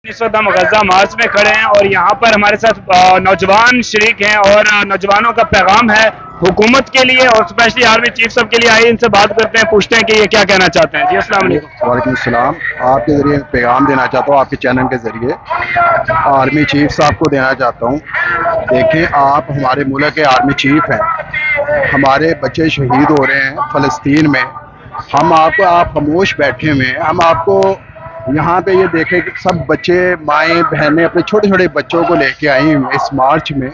اس وقت ہم غزہ مارچ میں کھڑے ہیں اور یہاں پر ہمارے ساتھ نوجوان شریک ہیں اور نوجوانوں کا پیغام ہے حکومت کے لیے اور اسپیشلی آرمی چیف صاحب کے لیے. آئیے ان سے بات کرتے ہیں، پوچھتے ہیں کہ یہ کیا کہنا چاہتے ہیں. جی السلام علیکم. وعلیکم السلام. آپ کے ذریعے پیغام دینا چاہتا ہوں، آپ کے چینل کے ذریعے آرمی چیف صاحب کو دینا چاہتا ہوں. دیکھیں، آپ ہمارے ملک کے آرمی چیف ہیں، ہمارے بچے شہید ہو رہے ہیں فلسطین میں. آپ خاموش بیٹھے ہوئے ہیں. ہم آپ کو یہاں پہ یہ دیکھیں کہ سب بچے، مائیں بہنیں اپنے چھوٹے چھوٹے بچوں کو لے کے آئی ہیں اس مارچ میں.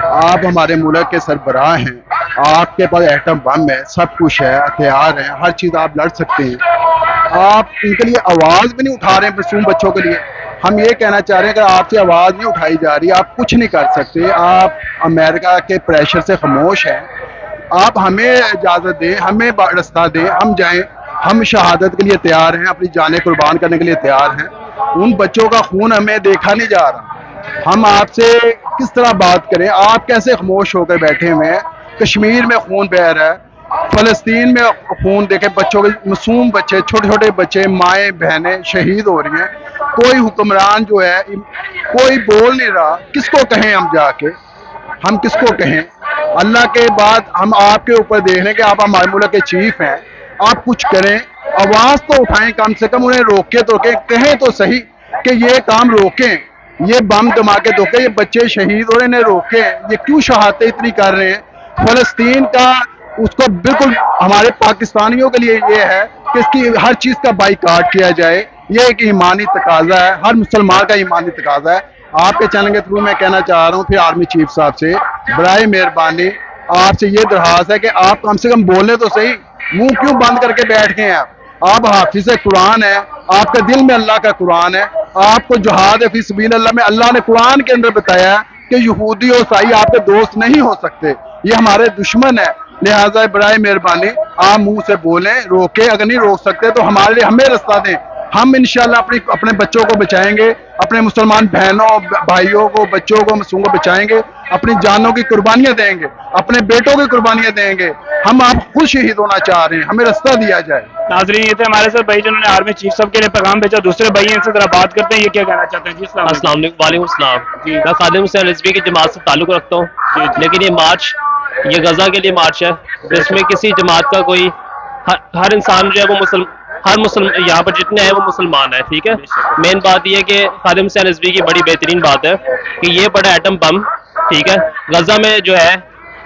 آپ ہمارے ملک کے سربراہ ہیں، آپ کے پاس ایٹم بم ہے، سب کچھ ہے، ہتھیار ہیں، ہر چیز آپ لڑ سکتے ہیں. آپ ان کے لیے آواز بھی نہیں اٹھا رہے ہیں معصوم بچوں کے لیے. ہم یہ کہنا چاہ رہے ہیں کہ آپ سے آواز نہیں اٹھائی جا رہی، آپ کچھ نہیں کر سکتے. آپ امریکہ کے پریشر سے خاموش ہیں. آپ ہمیں اجازت دیں، ہمیں رستہ دیں، ہم جائیں. ہم شہادت کے لیے تیار ہیں، اپنی جانیں قربان کرنے کے لیے تیار ہیں. ان بچوں کا خون ہمیں دیکھا نہیں جا رہا. ہم آپ سے کس طرح بات کریں؟ آپ کیسے خاموش ہو کر بیٹھے ہوئے ہیں؟ کشمیر میں خون بہہ رہا ہے، فلسطین میں خون دیکھے، بچوں کے معصوم بچے، چھوٹے چھوٹے بچے، مائیں بہنیں شہید ہو رہی ہیں. کوئی حکمران جو ہے کوئی بول نہیں رہا. کس کو کہیں ہم جا کے؟ ہم کس کو کہیں؟ اللہ کے بعد ہم آپ کے اوپر دیکھ رہے ہیں کہ آپ ہمارے ملک کے چیف ہیں. آپ کچھ کریں، آواز تو اٹھائیں، کم سے کم انہیں روکے تو روکیں، کہیں تو صحیح کہ یہ کام روکیں، یہ بم دھماکے روکیں، یہ بچے شہید ہو رہے ہیں، انہیں روکیں. یہ کیوں شہادتیں اتنی کر رہے ہیں؟ فلسطین کا اس کو بالکل ہمارے پاکستانیوں کے لیے یہ ہے کہ اس کی ہر چیز کا بائیکاٹ کیا جائے. یہ ایک ایمانی تقاضا ہے، ہر مسلمان کا ایمانی تقاضا ہے. آپ کے چینل کے تھرو میں کہنا چاہ رہا ہوں پھر آرمی چیف صاحب سے، برائے مہربانی آپ سے یہ درخواست ہے کہ آپ کم سے کم بولیں تو صحیح. منہ کیوں بند کر کے بیٹھ گئے ہیں آپ حافظ قرآن ہیں، آپ کے دل میں اللہ کا قرآن ہے. آپ کو جہاد فی سبیل اللہ میں اللہ نے قرآن کے اندر بتایا ہے کہ یہودی اور عیسائی آپ کے دوست نہیں ہو سکتے، یہ ہمارے دشمن ہے. لہٰذا برائے مہربانی آپ منہ سے بولیں، روکیں. اگر نہیں روک سکتے تو ہمارے لیے ہمیں رستہ دیں. ہم انشاءاللہ اپنے بچوں کو بچائیں گے، اپنے مسلمان بہنوں بھائیوں کو، بچوں کو، معصوموں کو بچائیں گے. اپنی جانوں کی قربانیاں دیں گے، اپنے بیٹوں کی قربانیاں دیں گے. ہم آپ خود شہید ہونا چاہ رہے ہیں، ہمیں رستہ دیا جائے. ناظرین، یہ تھے ہمارے ساتھ بھائی جنہوں نے آرمی چیف صاحب کے لیے پیغام بھیجا. دوسرے بھائی ہیں، ان سے ذرا بات کرتے ہیں، یہ کیا کہنا چاہتے ہیں. جی السلام علیکم. وعلیکم السلام. جی. میں خادم حسین رضوی کی جماعت سے تعلق رکھتا ہوں، لیکن یہ مارچ یہ غزہ کے لیے مارچ ہے. اس میں کسی جماعت کا کوئی ہر انسان جو ہے وہ یہاں پر جتنے ہیں وہ مسلمان ہیں. ٹھیک ہے، مین بات یہ ہے کہ خادم حسین رضوی کی بڑی بہترین بات ہے کہ یہ بڑا ایٹم بم، ٹھیک ہے، غزہ میں جو ہے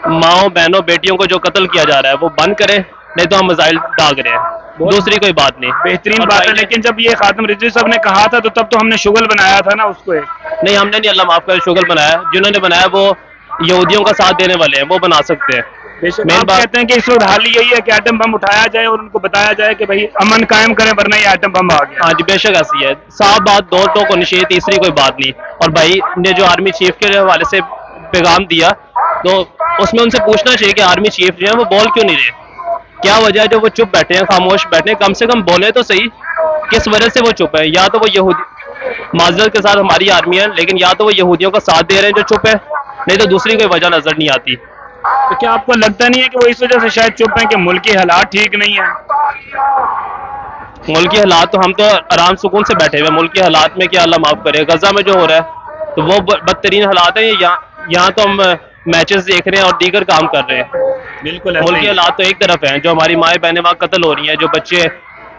ماؤں بہنوں بیٹیوں کو جو قتل کیا جا رہا ہے وہ بند کریں، نہیں تو ہم میزائل داغ رہے ہیں. دوسری کوئی بات نہیں. بہترین بات ہے، لیکن جب یہ خاتم رضوی صاحب نے کہا تھا تو تب تو ہم نے شغل بنایا تھا نا اس کو. نہیں، ہم نے نہیں، اللہ معاف کرے، شغل بنایا. جنہوں نے بنایا وہ یہودیوں کا ساتھ دینے والے ہیں، وہ بنا سکتے ہیں. آپ کہتے ہیں کہ اس وقت حال یہی ہے کہ ایٹم بم اٹھایا جائے اور ان کو بتایا جائے کہ بھائی امن قائم کریں ورنہ یہ ایٹم بم آ گیا. ہاں جی، بے شک ایسی ہے. صاف بات، دو ٹوک ہونی چاہیے، تیسری کوئی بات نہیں. اور بھائی نے جو آرمی چیف کے حوالے سے پیغام دیا تو اس میں ان سے پوچھنا چاہیے کہ آرمی چیف جو ہے وہ بول کیوں نہیں رہے؟ کیا وجہ ہے جو وہ چپ بیٹھے ہیں، خاموش بیٹھے ہیں؟ کم سے کم بولے تو صحیح، کس وجہ سے وہ چپ ہے. یا تو وہ یہودی، معذرت کے ساتھ ہماری آرمی ہے، لیکن یا تو وہ یہودیوں کا ساتھ دے رہے ہیں جو چپ ہے، نہیں تو دوسری کوئی وجہ نظر نہیں آتی. تو کیا آپ کو لگتا نہیں ہے کہ وہ اس وجہ سے شاید چپ ہیں کہ ملکی حالات ٹھیک نہیں ہیں؟ ملکی حالات تو ہم تو آرام سکون سے بیٹھے ہوئے ہیں. ملکی حالات میں کیا اللہ معاف کرے، غزہ میں جو ہو رہا ہے تو وہ بدترین حالات ہیں. یہاں تو ہم میچز دیکھ رہے ہیں اور دیگر کام کر رہے ہیں. بالکل. ملکی حالات تو ایک طرف ہیں، جو ہماری مائیں بہنیں وہاں قتل ہو رہی ہیں، جو بچے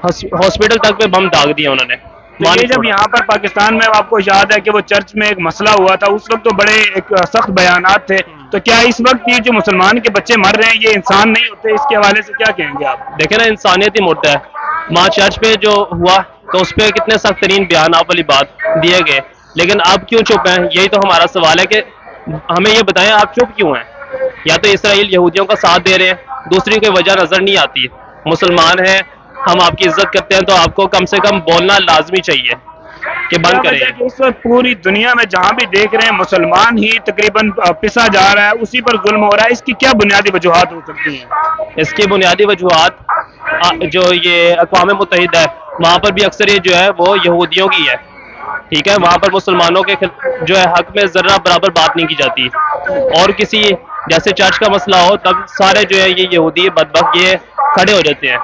ہاسپٹل تک پہ بم داغ دیا انہوں نے. یہ جب یہاں پر پاکستان میں آپ کو یاد ہے کہ وہ چرچ میں ایک مسئلہ ہوا تھا، اس وقت تو بڑے ایک سخت بیانات تھے. تو کیا اس وقت یہ جو مسلمان کے بچے مر رہے ہیں یہ انسان نہیں ہوتے؟ اس کے حوالے سے کیا کہیں گے آپ؟ دیکھیں نا، انسانیت ہی مدعا ہے. وہاں چرچ پہ جو ہوا تو اس پہ کتنے سخت ترین بیان آپ والی بات دیے گئے، لیکن آپ کیوں چپ ہیں؟ یہی تو ہمارا سوال ہے کہ ہمیں یہ بتائیں آپ چپ کیوں ہیں؟ یا تو اسرائیل یہودیوں کا ساتھ دے رہے ہیں، دوسری کوئی وجہ نظر نہیں آتی. مسلمان ہیں ہم، آپ کی عزت کرتے ہیں، تو آپ کو کم سے کم بولنا لازمی چاہیے کہ بند کریں. اس وقت پوری دنیا میں جہاں بھی دیکھ رہے ہیں مسلمان ہی تقریباً پسا جا رہا ہے، اسی پر ظلم ہو رہا ہے. اس کی کیا بنیادی وجوہات ہو سکتی ہیں؟ اس کی بنیادی وجوہات جو یہ اقوام متحدہ ہے وہاں پر بھی اکثر یہ جو ہے وہ یہودیوں کی ہے. ٹھیک ہے، وہاں پر مسلمانوں کے جو ہے حق میں ذرہ برابر بات نہیں کی جاتی. اور کسی جیسے چرچ کا مسئلہ ہو تب سارے جو ہے یہ یہودی بدبخت یہ کھڑے ہو جاتے ہیں.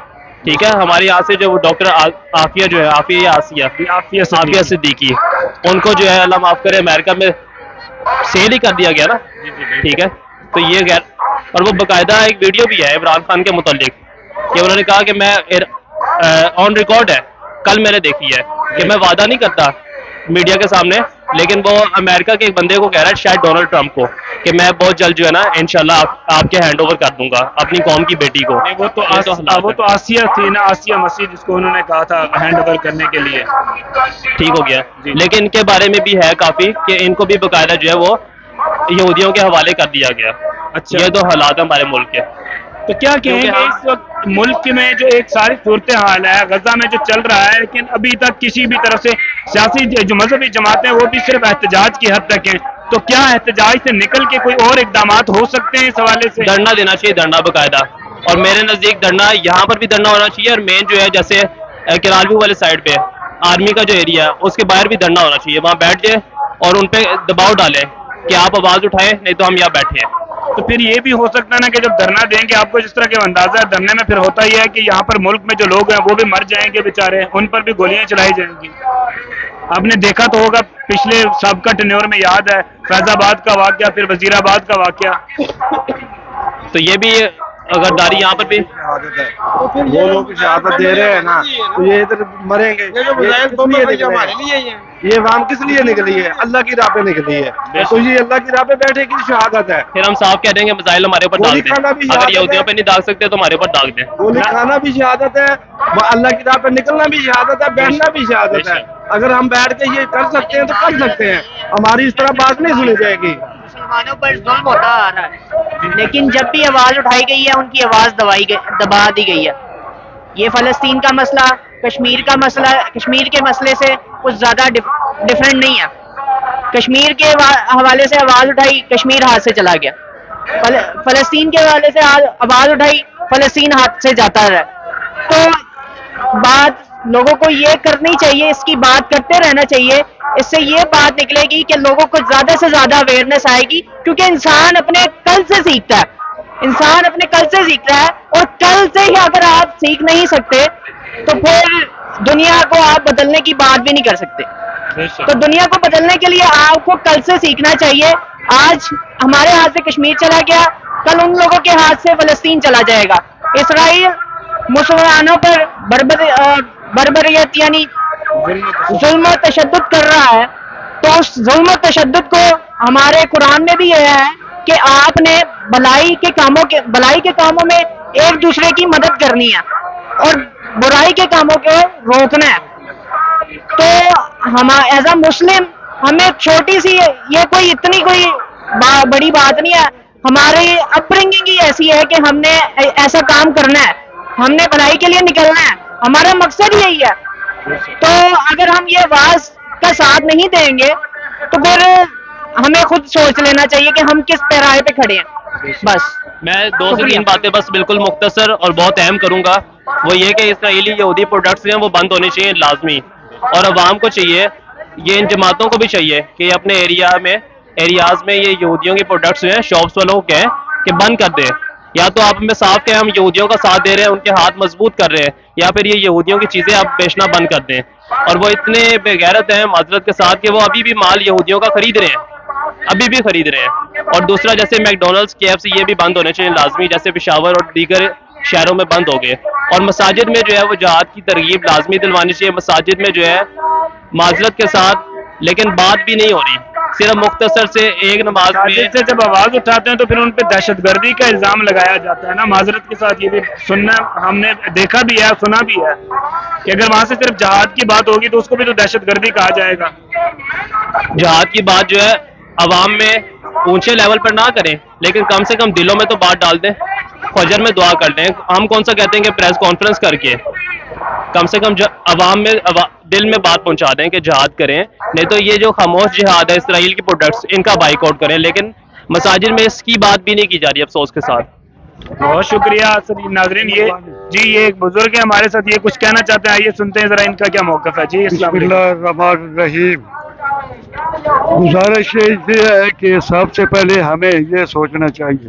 ٹھیک ہے. ہمارے یہاں سے جو ڈاکٹر عافیہ جو ہے، عافیہ صدیقی، ان کو جو ہے اللہ معاف کرے امریکہ میں سیل ہی کر دیا گیا نا. ٹھیک ہے. تو یہ غیر، اور وہ باقاعدہ ایک ویڈیو بھی ہے عمران خان کے متعلق کہ انہوں نے کہا کہ میں آن ریکارڈ ہے، کل میں نے دیکھی ہے کہ میں وعدہ نہیں کرتا میڈیا کے سامنے، لیکن وہ امریکہ کے ایک بندے کو کہہ رہا ہے، شاید ڈونلڈ ٹرمپ کو، کہ میں بہت جلد جو ہے نا انشاءاللہ آپ کے ہینڈ اوور کر دوں گا اپنی قوم کی بیٹی کو. وہ تو آسیہ تھی نا، آسیہ مسیح، جس کو انہوں نے کہا تھا ہینڈ اوور کرنے کے لیے. ٹھیک ہو گیا. لیکن ان کے بارے میں بھی ہے کافی کہ ان کو بھی باقاعدہ جو ہے وہ یہودیوں کے حوالے کر دیا گیا. اچھا. یہ تو حالات ہیں ہمارے ملک کے. تو کیا کہیں گے اس وقت ملک میں جو ایک ساری صورتحال ہے غزہ میں جو چل رہا ہے، لیکن ابھی تک کسی بھی طرف سے سیاسی جو مذہبی جماعتیں وہ بھی صرف احتجاج کی حد تک ہیں، تو کیا احتجاج سے نکل کے کوئی اور اقدامات ہو سکتے ہیں اس حوالے سے؟ دھرنا دینا چاہیے، دھرنا باقاعدہ. اور میرے نزدیک دھرنا یہاں پر بھی دھرنا ہونا چاہیے، اور مین جو ہے جیسے کراروی والے سائڈ پہ آرمی کا جو ایریا ہے اس کے باہر بھی دھرنا ہونا چاہیے. وہاں بیٹھ جائے اور ان پہ دباؤ ڈالیں کہ آپ آواز اٹھائیں، نہیں تو ہم یہاں بیٹھے ہیں. تو پھر یہ بھی ہو سکتا ہے نا کہ جب دھرنا دیں گے، آپ کو جس طرح کے اندازہ ہے دھرنے میں پھر ہوتا ہی ہے کہ یہاں پر ملک میں جو لوگ ہیں وہ بھی مر جائیں گے بیچارے، ان پر بھی گولیاں چلائی جائیں گی. آپ نے دیکھا تو ہوگا پچھلے سابقہ ٹینیور میں، یاد ہے فیض آباد کا واقعہ، پھر وزیر آباد کا واقعہ. تو یہ بھی اگر داری یہاں پر بھی وہ لوگ شہادت دے رہے ہیں نا، تو یہ ادھر مریں گے. یہ عوام کس لیے نکلی ہے؟ اللہ کی راہ پہ نکلی ہے. تو یہ اللہ کی راہ پہ بیٹھے کی شہادت ہے. پھر ہم صاف کہہ دیں گے مسائل ہمارے اوپر ڈال دیں، اگر یہودیوں پہ نہیں ڈال سکتے تو ہمارے اوپر ڈال دیں. گولی کھانا بھی شہادت ہے، اللہ کی راہ پہ نکلنا بھی شہادت ہے، بیٹھنا بھی شہادت ہے. اگر ہم بیٹھ کے یہ کر سکتے ہیں تو کر سکتے ہیں. ہماری اس طرح بات نہیں سنی جائے گی. مسلمانوں پر ظلم ہوتا آ رہا ہے، لیکن جب بھی آواز اٹھائی گئی ہے ان کی آواز دبا دی گئی ہے. یہ فلسطین کا مسئلہ، کشمیر کا مسئلہ، کشمیر کے مسئلے سے کچھ زیادہ ڈفرینٹ نہیں ہے. کشمیر کے حوالے سے آواز اٹھائی، کشمیر ہاتھ سے چلا گیا. فلسطین کے حوالے سے آواز اٹھائی، فلسطین ہاتھ سے جاتا رہا. تو بات لوگوں کو یہ کرنی چاہیے، اس کی بات کرتے رہنا چاہیے. اس سے یہ بات نکلے گی کہ لوگوں کو زیادہ سے زیادہ اویئرنیس آئے گی، کیونکہ انسان اپنے کل سے سیکھتا ہے. انسان اپنے کل سے سیکھتا ہے، اور کل سے ہی اگر آپ سیکھ نہیں سکتے تو پھر دنیا کو آپ بدلنے کی بات بھی نہیں کر سکتے. تو دنیا کو بدلنے کے لیے آپ کو کل سے سیکھنا چاہیے. آج ہمارے ہاتھ سے کشمیر چلا گیا، کل ان لوگوں کے ہاتھ سے فلسطین چلا جائے گا. اسرائیل مسلمانوں پر بربریت یعنی ظلم و تشدد کر رہا ہے، تو اس ظلم و تشدد کو ہمارے قرآن میں بھی یہ ہے کہ آپ نے بھلائی کے کاموں میں ایک دوسرے کی مدد کرنی ہے اور برائی کے کاموں کو روکنا ہے. تو ہم ایز اے مسلم ہمیں چھوٹی سی، یہ کوئی اتنی کوئی بڑی بات نہیں ہے، ہماری اپ برنگنگ ہی ایسی ہے کہ ہم نے ایسا کام کرنا ہے، ہم نے بھلائی کے لیے نکلنا ہے، ہمارا مقصد یہی ہے. تو اگر ہم یہ آواز کا ساتھ نہیں دیں گے تو پھر ہمیں خود سوچ لینا چاہیے کہ ہم کس پیراہے پہ کھڑے ہیں. بس میں 2 سے 3 باتیں بس بالکل مختصر اور بہت اہم کروں گا. وہ یہ کہ اسرائیلی یہودی پروڈکٹس ہیں وہ بند ہونے چاہیے لازمی، اور عوام کو چاہیے، یہ ان جماعتوں کو بھی چاہیے کہ یہ اپنے ایریاز میں یہ یہودیوں کے پروڈکٹس جو ہیں شاپس والوں کو کہیں کہ بند کر دیں. یا تو آپ ہمیں صاف کہیں ہم یہودیوں کا ساتھ دے رہے ہیں، ان کے ہاتھ مضبوط کر رہے ہیں، یا پھر یہ یہودیوں کی چیزیں آپ بیچنا بند کر دیں. اور وہ اتنے بے غیرت ہیں معذرت کے ساتھ کہ وہ ابھی بھی مال یہودیوں کا خرید رہے ہیں، ابھی بھی خرید رہے ہیں. اور دوسرا جیسے میکڈونلڈس، KFC، یہ بھی بند ہونے چاہیے لازمی، جیسے پشاور اور دیگر شہروں میں بند ہو گئے. اور مساجد میں جو ہے وہ جہاد کی ترغیب لازمی دلوانی چاہیے. مساجد میں جو ہے معذرت کے ساتھ لیکن بات بھی نہیں ہو رہی، صرف مختصر سے ایک نماز میں سے جب آواز اٹھاتے ہیں تو پھر ان پہ دہشت گردی کا الزام لگایا جاتا ہے نا. معذرت کے ساتھ یہ بھی سننا ہم نے دیکھا بھی ہے، سنا بھی ہے کہ اگر وہاں سے صرف جہاد کی بات ہوگی تو اس کو بھی تو دہشت گردی کہا جائے گا. جہاد کی بات جو ہے عوام میں اونچے لیول پر نہ کریں، لیکن کم سے کم دلوں میں تو بات ڈال دیں، فجر میں دعا کر دیں. ہم کون سا کہتے ہیں کہ پریس کانفرنس کر کے کم سے کم عوام میں دل میں بات پہنچا دیں کہ جہاد کریں. نہیں تو یہ جو خاموش جہاد ہے اسرائیل کی پروڈکٹس، ان کا بائیک آؤٹ کریں. لیکن مساجد میں اس کی بات بھی نہیں کی جا رہی افسوس کے ساتھ. بہت شکریہ ناظرین. یہ ایک بزرگ ہے ہمارے ساتھ، یہ کچھ کہنا چاہتے ہیں، آئیے سنتے ہیں ذرا ان کا کیا موقف ہے. جی بسم اللہ الرحمن الرحیم. گزارش یہ ہے کہ سب سے پہلے ہمیں یہ سوچنا چاہیے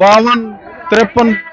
52-53